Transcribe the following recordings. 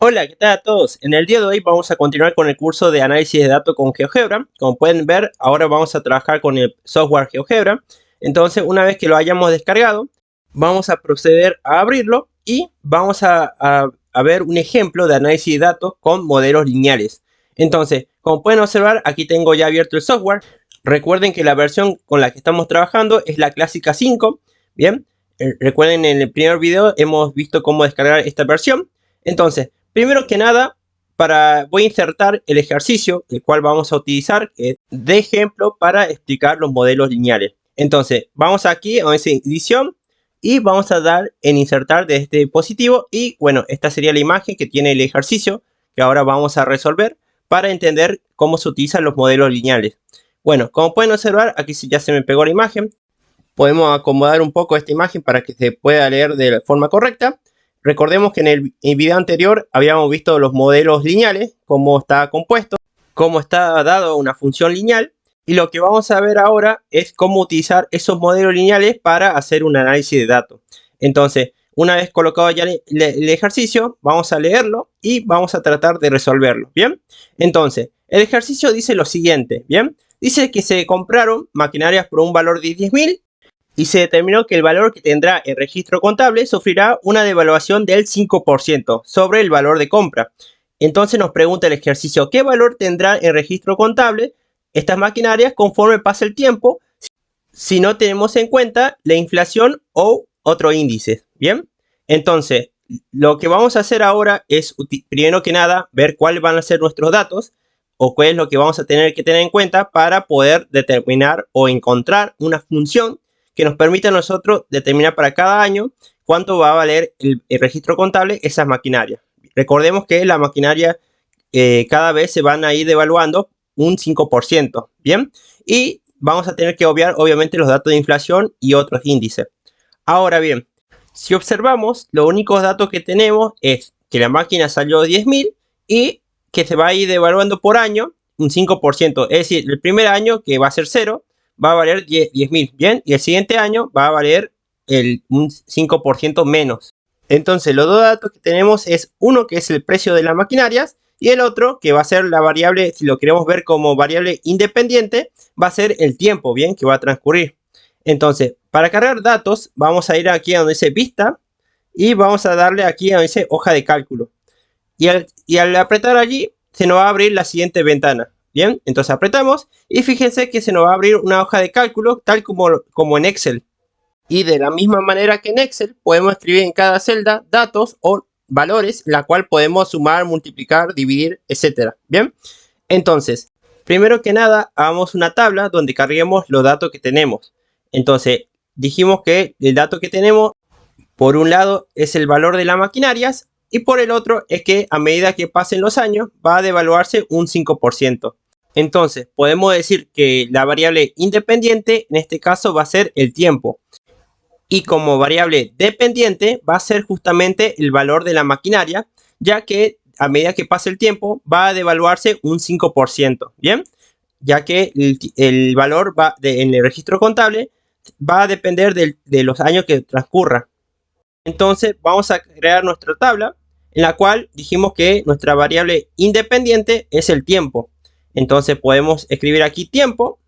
Hola, ¿qué tal a todos? En el día de hoy vamos a continuar con el curso de análisis de datos con GeoGebra. Como pueden ver, ahora vamos a trabajar con el software GeoGebra. Entonces, una vez que lo hayamos descargado, vamos a proceder a abrirlo y vamos a ver un ejemplo de análisis de datos con modelos lineales. Entonces, como pueden observar, aquí tengo ya abierto el software. Recuerden que la versión con la que estamos trabajando es la clásica 5. Bien, recuerden, en el primer video hemos visto cómo descargar esta versión. Entonces, primero que nada, voy a insertar el ejercicio, el cual vamos a utilizar de ejemplo para explicar los modelos lineales. Entonces, vamos aquí a esa edición y vamos a dar en insertar de este dispositivo. Y bueno, esta sería la imagen que tiene el ejercicio que ahora vamos a resolver para entender cómo se utilizan los modelos lineales. Bueno, como pueden observar, aquí ya se me pegó la imagen. Podemos acomodar un poco esta imagen para que se pueda leer de forma correcta. Recordemos que en el video anterior habíamos visto los modelos lineales, cómo está compuesto, cómo está dado una función lineal. Y lo que vamos a ver ahora es cómo utilizar esos modelos lineales para hacer un análisis de datos. Entonces, una vez colocado ya el ejercicio, vamos a leerlo y vamos a tratar de resolverlo. Bien, entonces, el ejercicio dice lo siguiente. Bien, dice que se compraron maquinarias por un valor de 10.000. Y se determinó que el valor que tendrá el registro contable sufrirá una devaluación del 5% sobre el valor de compra. Entonces nos pregunta el ejercicio, ¿qué valor tendrá el registro contable estas maquinarias conforme pase el tiempo si no tenemos en cuenta la inflación o otro índice? Bien, entonces lo que vamos a hacer ahora es, primero que nada, ver cuáles van a ser nuestros datos o cuál es lo que vamos a tener que tener en cuenta para poder determinar o encontrar una función que nos permite a nosotros determinar para cada año cuánto va a valer el registro contable esas maquinarias. Recordemos que la maquinaria cada vez se van a ir devaluando un 5%, ¿bien? Y vamos a tener que obviar obviamente los datos de inflación y otros índices. Ahora bien, si observamos, los únicos datos que tenemos es que la máquina salió 10.000 y que se va a ir devaluando por año un 5%. Es decir, el primer año, que va a ser 0, va a valer 10.000, ¿bien? Y el siguiente año va a valer un 5% menos. Entonces, los dos datos que tenemos es uno que es el precio de las maquinarias y el otro que va a ser la variable, si lo queremos ver como variable independiente, va a ser el tiempo, ¿bien? Que va a transcurrir. Entonces, para cargar datos, vamos a ir aquí a donde dice vista y vamos a darle aquí a donde dice hoja de cálculo. Y al apretar allí, se nos va a abrir la siguiente ventana. Bien, entonces apretamos y fíjense que se nos va a abrir una hoja de cálculo tal como en Excel. Y de la misma manera que en Excel, podemos escribir en cada celda datos o valores, la cual podemos sumar, multiplicar, dividir, etc. Bien, entonces, primero que nada, hagamos una tabla donde carguemos los datos que tenemos. Entonces, dijimos que el dato que tenemos, por un lado, es el valor de las maquinarias y por el otro es que a medida que pasen los años va a devaluarse un 5%. Entonces, podemos decir que la variable independiente en este caso va a ser el tiempo. Y como variable dependiente va a ser justamente el valor de la maquinaria, ya que a medida que pase el tiempo va a devaluarse un 5%. Bien, ya que el valor en el registro contable va a depender de los años que transcurra. Entonces, vamos a crear nuestra tabla en la cual dijimos que nuestra variable independiente es el tiempo. Entonces podemos escribir aquí tiempo,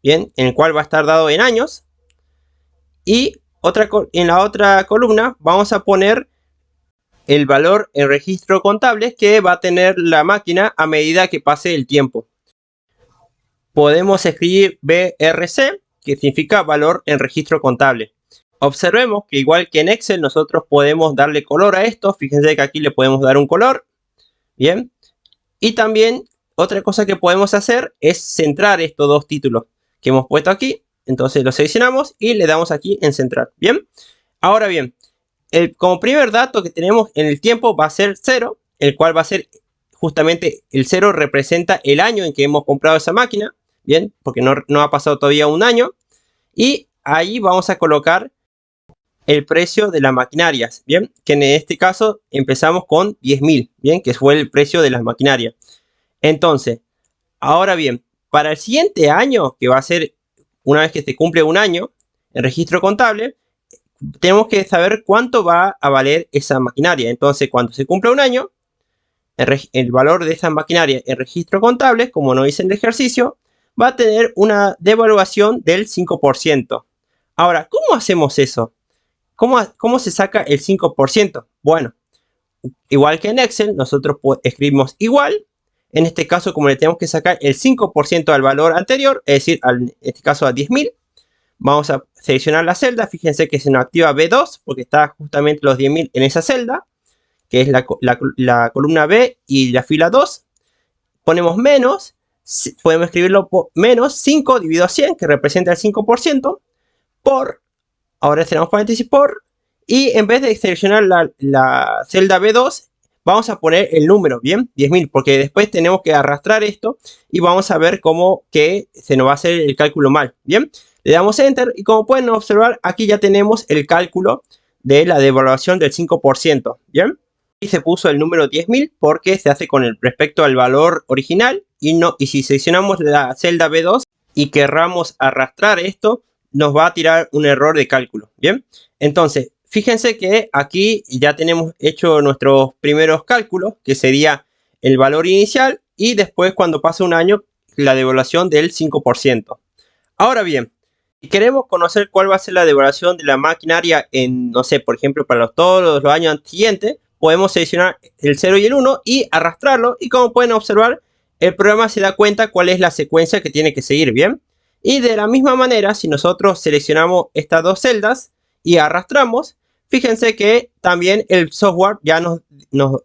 bien, en el cual va a estar dado en años. Y en la otra columna vamos a poner el valor en registro contable que va a tener la máquina a medida que pase el tiempo. Podemos escribir BRC, que significa valor en registro contable. Observemos que igual que en Excel nosotros podemos darle color a esto. Fíjense que aquí le podemos dar un color. Bien. Y también otra cosa que podemos hacer es centrar estos dos títulos que hemos puesto aquí. Entonces los seleccionamos y le damos aquí en centrar. Bien. Ahora bien, como primer dato que tenemos en el tiempo va a ser 0. El cual va a ser justamente el 0 representa el año en que hemos comprado esa máquina. Bien, porque no ha pasado todavía un año. Y ahí vamos a colocar el precio de las maquinarias, bien, que en este caso empezamos con 10.000, bien, que fue el precio de las maquinarias. Entonces, ahora bien, para el siguiente año, que va a ser una vez que se cumple un año en registro contable, tenemos que saber cuánto va a valer esa maquinaria. Entonces, cuando se cumpla un año, el valor de esta maquinaria en registro contable, como nos dice en el ejercicio, va a tener una devaluación del 5%. Ahora, ¿cómo hacemos eso? ¿Cómo se saca el 5%? Bueno, igual que en Excel, nosotros escribimos igual. En este caso, como le tenemos que sacar el 5% al valor anterior, es decir, en este caso a 10.000, vamos a seleccionar la celda. Fíjense que se nos activa B2 porque está justamente los 10.000 en esa celda, que es la columna B y la fila 2. Ponemos menos, podemos escribirlo por menos 5 dividido a 100, que representa el 5%, por, ahora tenemos paréntesis por, y en vez de seleccionar la celda B2, vamos a poner el número, ¿bien? 10.000, porque después tenemos que arrastrar esto y vamos a ver cómo que se nos va a hacer el cálculo mal, ¿bien? Le damos Enter y como pueden observar, aquí ya tenemos el cálculo de la devaluación del 5%, ¿bien? Y se puso el número 10.000 porque se hace con respecto al valor original y si seleccionamos la celda B2 y querramos arrastrar esto, nos va a tirar un error de cálculo, ¿bien? Entonces, fíjense que aquí ya tenemos hecho nuestros primeros cálculos, que sería el valor inicial y después cuando pase un año la devaluación del 5%. Ahora bien, si queremos conocer cuál va a ser la devaluación de la maquinaria en, no sé, por ejemplo, para todos los años siguientes, podemos seleccionar el 0 y el 1 y arrastrarlo. Y como pueden observar, el programa se da cuenta cuál es la secuencia que tiene que seguir, ¿bien? Y de la misma manera, si nosotros seleccionamos estas dos celdas y arrastramos, fíjense que también el software ya nos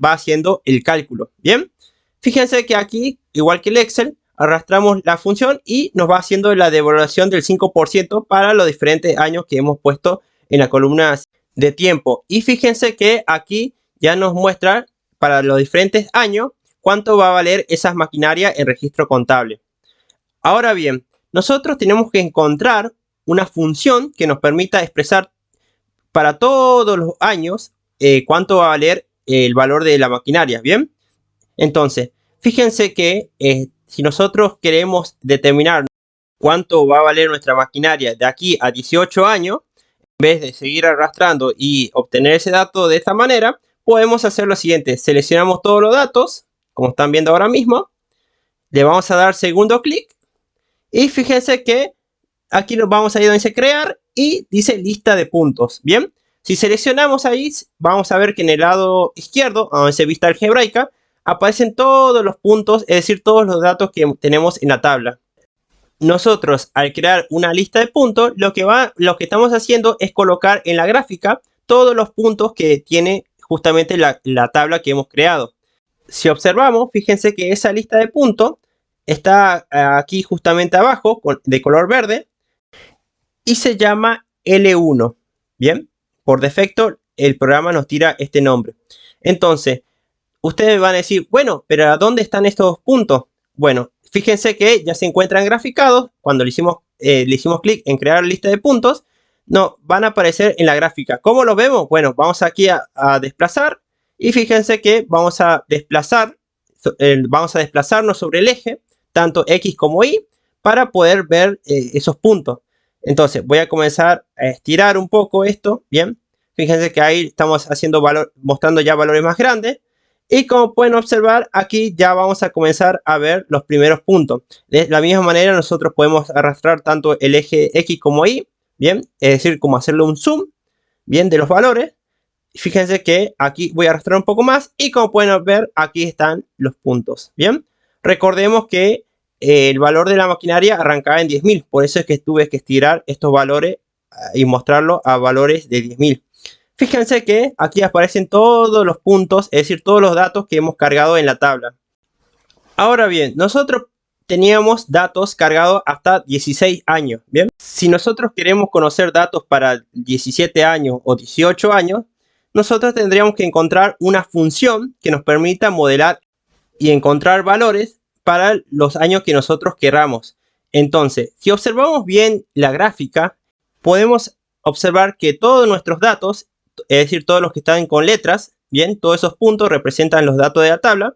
va haciendo el cálculo, ¿bien? Fíjense que aquí, igual que el Excel, arrastramos la función y nos va haciendo la devaluación del 5% para los diferentes años que hemos puesto en la columna de tiempo. Y fíjense que aquí ya nos muestra para los diferentes años cuánto va a valer esas maquinarias en registro contable. Ahora bien, nosotros tenemos que encontrar una función que nos permita expresar para todos los años cuánto va a valer el valor de la maquinaria, ¿bien? Entonces, fíjense que si nosotros queremos determinar cuánto va a valer nuestra maquinaria de aquí a 18 años, en vez de seguir arrastrando y obtener ese dato de esta manera, podemos hacer lo siguiente. Seleccionamos todos los datos, como están viendo ahora mismo. Le vamos a dar segundo clic. Y fíjense que aquí nos vamos a ir donde dice crear y dice lista de puntos. Bien, si seleccionamos ahí, vamos a ver que en el lado izquierdo, donde dice vista algebraica, aparecen todos los puntos, es decir, todos los datos que tenemos en la tabla. Nosotros, al crear una lista de puntos, lo que estamos haciendo es colocar en la gráfica todos los puntos que tiene justamente la tabla que hemos creado. Si observamos, fíjense que esa lista de puntos está aquí justamente abajo, de color verde, y se llama L1. Bien, por defecto el programa nos tira este nombre. Entonces, ustedes van a decir, bueno, pero ¿a dónde están estos puntos? Bueno, fíjense que ya se encuentran graficados. Cuando le hicimos clic en crear lista de puntos, no, van a aparecer en la gráfica. ¿Cómo lo vemos? Bueno, vamos aquí a desplazar y fíjense que vamos a desplazarnos sobre el eje, tanto X como Y, para poder ver esos puntos. Entonces voy a comenzar a estirar un poco esto, bien. Fíjense que ahí estamos mostrando ya valores más grandes. Y como pueden observar, aquí ya vamos a comenzar a ver los primeros puntos. De la misma manera, nosotros podemos arrastrar tanto el eje X como Y, bien, es decir, como hacerle un zoom, bien, de los valores. Fíjense que aquí voy a arrastrar un poco más y como pueden ver, aquí están los puntos, bien. Recordemos que el valor de la maquinaria arrancaba en 10.000, por eso es que tuve que estirar estos valores y mostrarlo a valores de 10.000. Fíjense que aquí aparecen todos los puntos, es decir, todos los datos que hemos cargado en la tabla. Ahora bien, nosotros teníamos datos cargados hasta 16 años, ¿bien? Si nosotros queremos conocer datos para 17 años o 18 años, nosotros tendríamos que encontrar una función que nos permita modelar y encontrar valores para los años que nosotros queramos. Entonces, si observamos bien la gráfica, podemos observar que todos nuestros datos, es decir, todos los que están con letras, bien, todos esos puntos representan los datos de la tabla.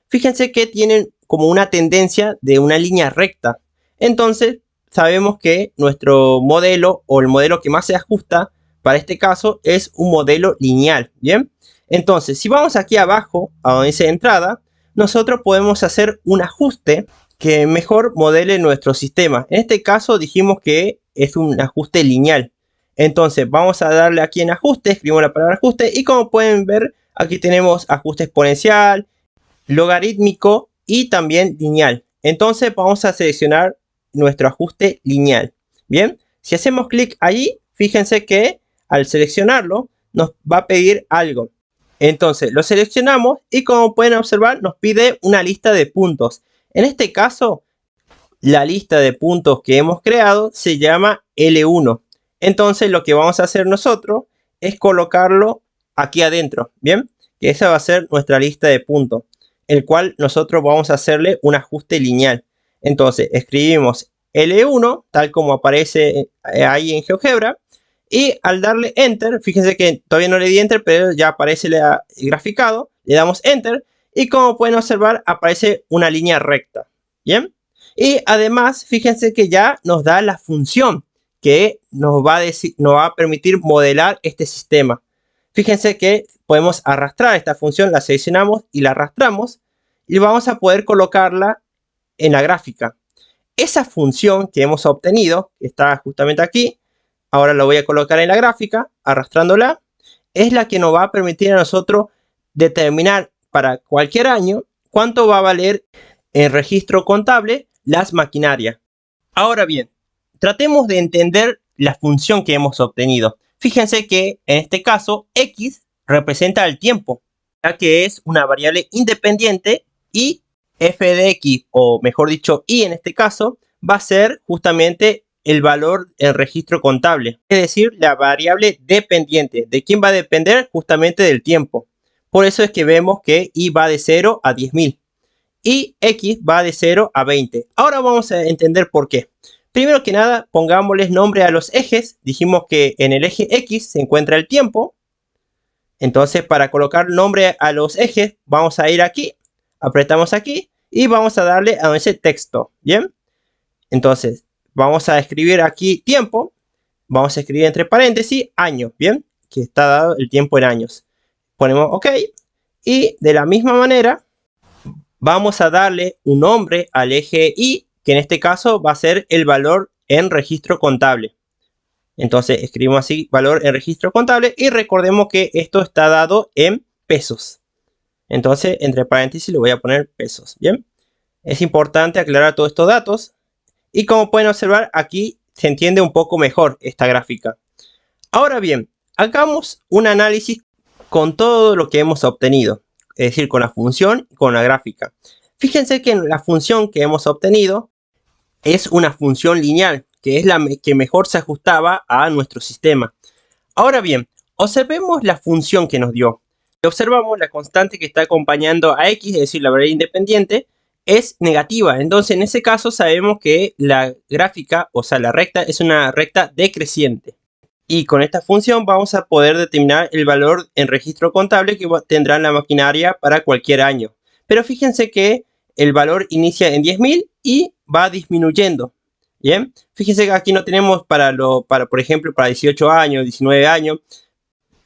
Fíjense que tienen como una tendencia de una línea recta. Entonces, sabemos que nuestro modelo o el modelo que más se ajusta para este caso es un modelo lineal, bien. Entonces, si vamos aquí abajo, a donde dice entrada, nosotros podemos hacer un ajuste que mejor modele nuestro sistema. En este caso dijimos que es un ajuste lineal. Entonces vamos a darle aquí en ajuste, escribimos la palabra ajuste y como pueden ver aquí tenemos ajuste exponencial, logarítmico y también lineal. Entonces vamos a seleccionar nuestro ajuste lineal. Bien, si hacemos clic allí, fíjense que al seleccionarlo nos va a pedir algo. Entonces lo seleccionamos y como pueden observar nos pide una lista de puntos. En este caso, la lista de puntos que hemos creado se llama L1. Entonces lo que vamos a hacer nosotros es colocarlo aquí adentro, ¿bien? Que esa va a ser nuestra lista de puntos, el cual nosotros vamos a hacerle un ajuste lineal. Entonces escribimos L1, tal como aparece ahí en GeoGebra, y al darle Enter, fíjense que todavía no le di Enter, pero ya aparece el graficado, le damos Enter, y como pueden observar, aparece una línea recta, ¿bien? Y además, fíjense que ya nos da la función que nos va a permitir modelar este sistema. Fíjense que podemos arrastrar esta función, la seleccionamos y la arrastramos, y vamos a poder colocarla en la gráfica. Esa función que hemos obtenido, que está justamente aquí, ahora la voy a colocar en la gráfica, arrastrándola, es la que nos va a permitir a nosotros determinar para cualquier año cuánto va a valer en registro contable las maquinarias. Ahora bien, tratemos de entender la función que hemos obtenido. Fíjense que en este caso X representa el tiempo, ya que es una variable independiente y f de X, o mejor dicho Y en este caso, va a ser justamente el valor en registro contable, es decir, la variable dependiente. ¿De quién va a depender? Justamente del tiempo. Por eso es que vemos que Y va de 0 a 10.000 y X va de 0 a 20. Ahora vamos a entender por qué. Primero que nada, pongámosles nombre a los ejes. Dijimos que en el eje X se encuentra el tiempo. Entonces, para colocar nombre a los ejes, vamos a ir aquí, apretamos aquí y vamos a darle a ese texto. ¿Bien? Entonces, vamos a escribir aquí tiempo. Vamos a escribir entre paréntesis año. ¿Bien? Que está dado el tiempo en años. Ponemos OK. Y de la misma manera, vamos a darle un nombre al eje Y, que en este caso va a ser el valor en registro contable. Entonces escribimos así, valor en registro contable, y recordemos que esto está dado en pesos. Entonces, entre paréntesis le voy a poner pesos. Bien, es importante aclarar todos estos datos. Y como pueden observar, aquí se entiende un poco mejor esta gráfica. Ahora bien, hagamos un análisis con todo lo que hemos obtenido. Es decir, con la función y con la gráfica. Fíjense que la función que hemos obtenido es una función lineal, que es la que mejor se ajustaba a nuestro sistema. Ahora bien, observemos la función que nos dio. Observamos la constante que está acompañando a X, es decir, la variable independiente, es negativa. Entonces, en ese caso sabemos que la gráfica, o sea, la recta, es una recta decreciente. Y con esta función vamos a poder determinar el valor en registro contable que tendrá la maquinaria para cualquier año. Pero fíjense que el valor inicia en 10.000 y va disminuyendo. Bien, fíjense que aquí no tenemos por ejemplo, para 18 años, 19 años.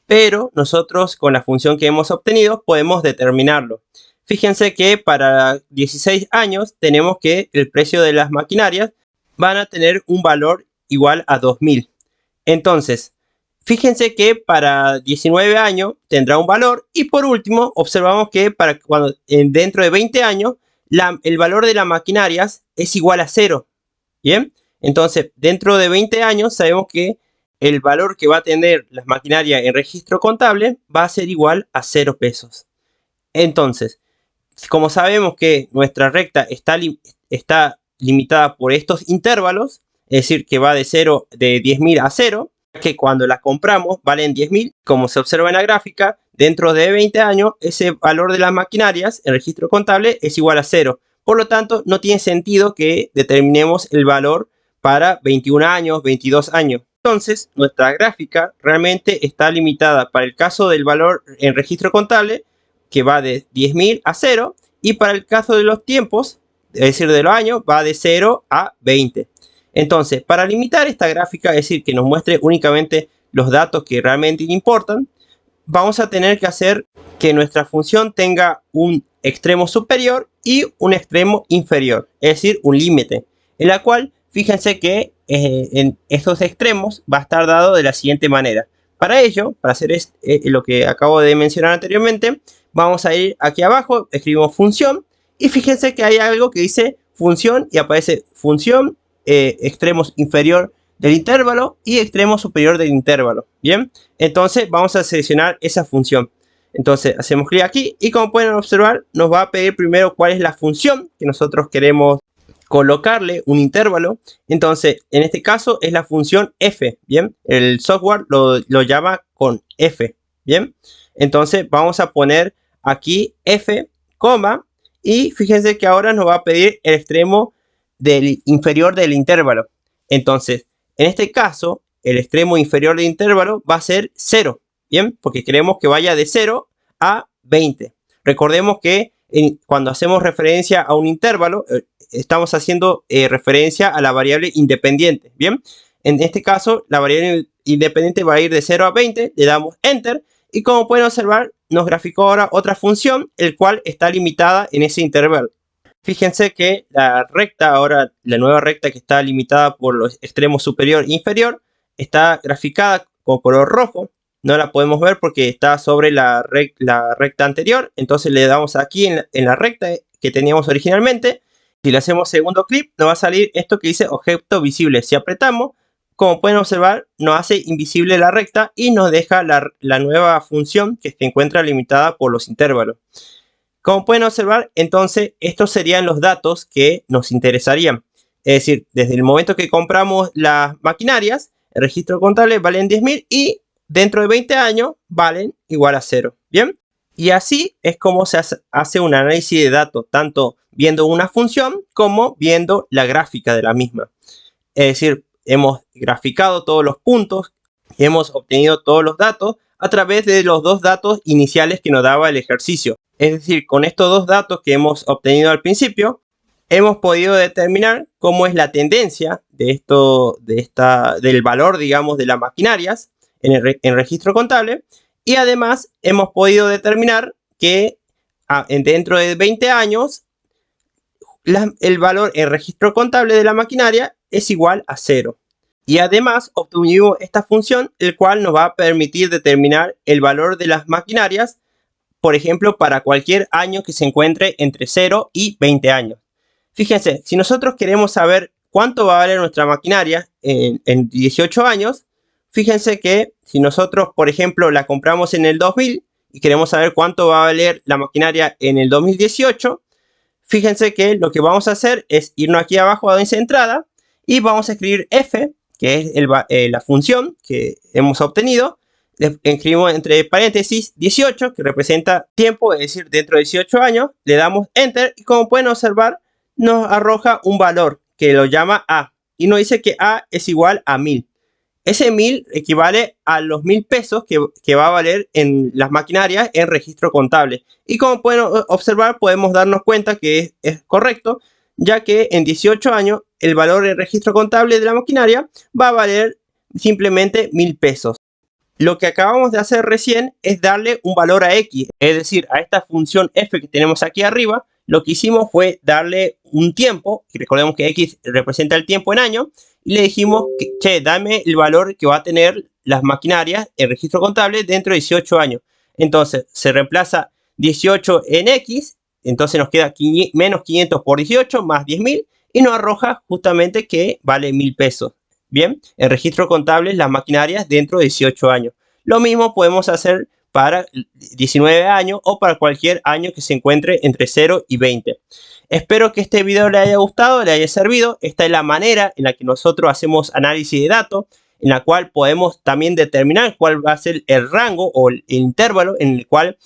Pero nosotros con la función que hemos obtenido podemos determinarlo. Fíjense que para 16 años tenemos que el precio de las maquinarias van a tener un valor igual a 2.000. Entonces, fíjense que para 19 años tendrá un valor. Y por último, observamos que dentro de 20 años, el valor de las maquinarias es igual a 0. Bien, entonces dentro de 20 años sabemos que el valor que va a tener las maquinarias en registro contable va a ser igual a 0 pesos. Entonces, como sabemos que nuestra recta está limitada por estos intervalos, es decir, que va de 10.000 a 0, que cuando las compramos valen 10.000, como se observa en la gráfica, dentro de 20 años ese valor de las maquinarias en registro contable es igual a 0. Por lo tanto, no tiene sentido que determinemos el valor para 21 años, 22 años. Entonces, nuestra gráfica realmente está limitada para el caso del valor en registro contable, que va de 10.000 a 0, y para el caso de los tiempos, es decir, de los años, va de 0 a 20. Entonces, para limitar esta gráfica, es decir, que nos muestre únicamente los datos que realmente importan, vamos a tener que hacer que nuestra función tenga un extremo superior y un extremo inferior, es decir, un límite, en la cual fíjense que en estos extremos va a estar dado de la siguiente manera. Para ello, para hacer lo que acabo de mencionar anteriormente, vamos a ir aquí abajo, escribimos función y fíjense que hay algo que dice función y aparece función, extremos inferior del intervalo y extremo superior del intervalo. Bien, entonces vamos a seleccionar esa función. Entonces hacemos clic aquí y como pueden observar nos va a pedir primero cuál es la función que nosotros queremos colocarle un intervalo. Entonces en este caso es la función f. Bien, el software lo llama con f. Bien, entonces vamos a poner aquí f, coma, y fíjense que ahora nos va a pedir el extremo inferior del intervalo. Entonces en este caso el extremo inferior del intervalo va a ser 0. Bien, porque queremos que vaya de 0 a 20. Recordemos que cuando hacemos referencia a un intervalo, estamos haciendo referencia a la variable independiente. Bien, en este caso la variable independiente va a ir de 0 a 20, le damos Enter y como pueden observar nos graficó ahora otra función, el cual está limitada en ese intervalo. Fíjense que la recta, ahora la nueva recta que está limitada por los extremos superior e inferior, está graficada con color rojo. No la podemos ver porque está sobre la recta anterior. Entonces le damos aquí en la recta que teníamos originalmente. Si le hacemos segundo clic, nos va a salir esto que dice objeto visible. Si apretamos, como pueden observar, nos hace invisible la recta y nos deja la nueva función que se encuentra limitada por los intervalos. Como pueden observar, entonces estos serían los datos que nos interesarían. Es decir, desde el momento que compramos las maquinarias, el registro contable valen 10.000 y dentro de 20 años valen igual a 0. Bien, y así es como se hace un análisis de datos, tanto viendo una función como viendo la gráfica de la misma. Es decir, hemos graficado todos los puntos y hemos obtenido todos los datos a través de los dos datos iniciales que nos daba el ejercicio. Es decir, con estos dos datos que hemos obtenido al principio, hemos podido determinar cómo es la tendencia del valor, digamos, de las maquinarias en registro contable. Y además hemos podido determinar que dentro de 20 años el valor en registro contable de la maquinaria es igual a 0. Y además obtuvimos esta función, el cual nos va a permitir determinar el valor de las maquinarias, por ejemplo, para cualquier año que se encuentre entre 0 y 20 años. Fíjense, si nosotros queremos saber cuánto va a valer nuestra maquinaria en 18 años, fíjense que si nosotros, por ejemplo, la compramos en el 2000 y queremos saber cuánto va a valer la maquinaria en el 2018, fíjense que lo que vamos a hacer es irnos aquí abajo a donde dice entrada y vamos a escribir f, que es la función que hemos obtenido. Escribimos entre paréntesis 18, que representa tiempo, es decir, dentro de 18 años. Le damos Enter y como pueden observar, nos arroja un valor que lo llama A. Y nos dice que A es igual a 1000. Ese 1000 equivale a los 1000 pesos que va a valer en las maquinarias en registro contable. Y como pueden observar, podemos darnos cuenta que es correcto, ya que en 18 años el valor en registro contable de la maquinaria va a valer simplemente 1000 pesos. Lo que acabamos de hacer recién es darle un valor a x, es decir, a esta función f que tenemos aquí arriba, lo que hicimos fue darle un tiempo, y recordemos que x representa el tiempo en años, y le dijimos que, che, dame el valor que va a tener las maquinarias en registro contable dentro de 18 años. Entonces se reemplaza 18 en x, entonces nos queda menos 500 por 18 más 10.000 y nos arroja justamente que vale 1000 pesos. Bien, en registro contable las maquinarias dentro de 18 años. Lo mismo podemos hacer para 19 años o para cualquier año que se encuentre entre 0 y 20. Espero que este video le haya gustado, le haya servido. Esta es la manera en la que nosotros hacemos análisis de datos, en la cual podemos también determinar cuál va a ser el rango o el intervalo en el cual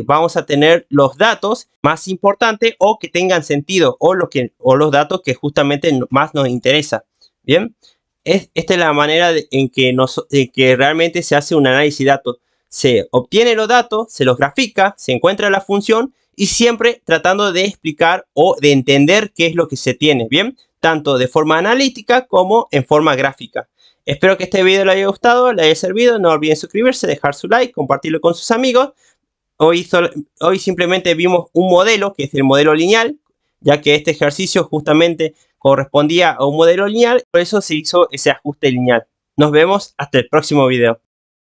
vamos a tener los datos más importantes o que tengan sentido o los datos que justamente más nos interesa. Bien, esta es la manera en que realmente se hace un análisis de datos. Se obtiene los datos, se los grafica, se encuentra la función y siempre tratando de explicar o de entender qué es lo que se tiene. Bien, tanto de forma analítica como en forma gráfica. Espero que este video les haya gustado, les haya servido. No olviden suscribirse, dejar su like, compartirlo con sus amigos. Hoy simplemente vimos un modelo, que es el modelo lineal, ya que este ejercicio justamente correspondía a un modelo lineal, por eso se hizo ese ajuste lineal. Nos vemos hasta el próximo video.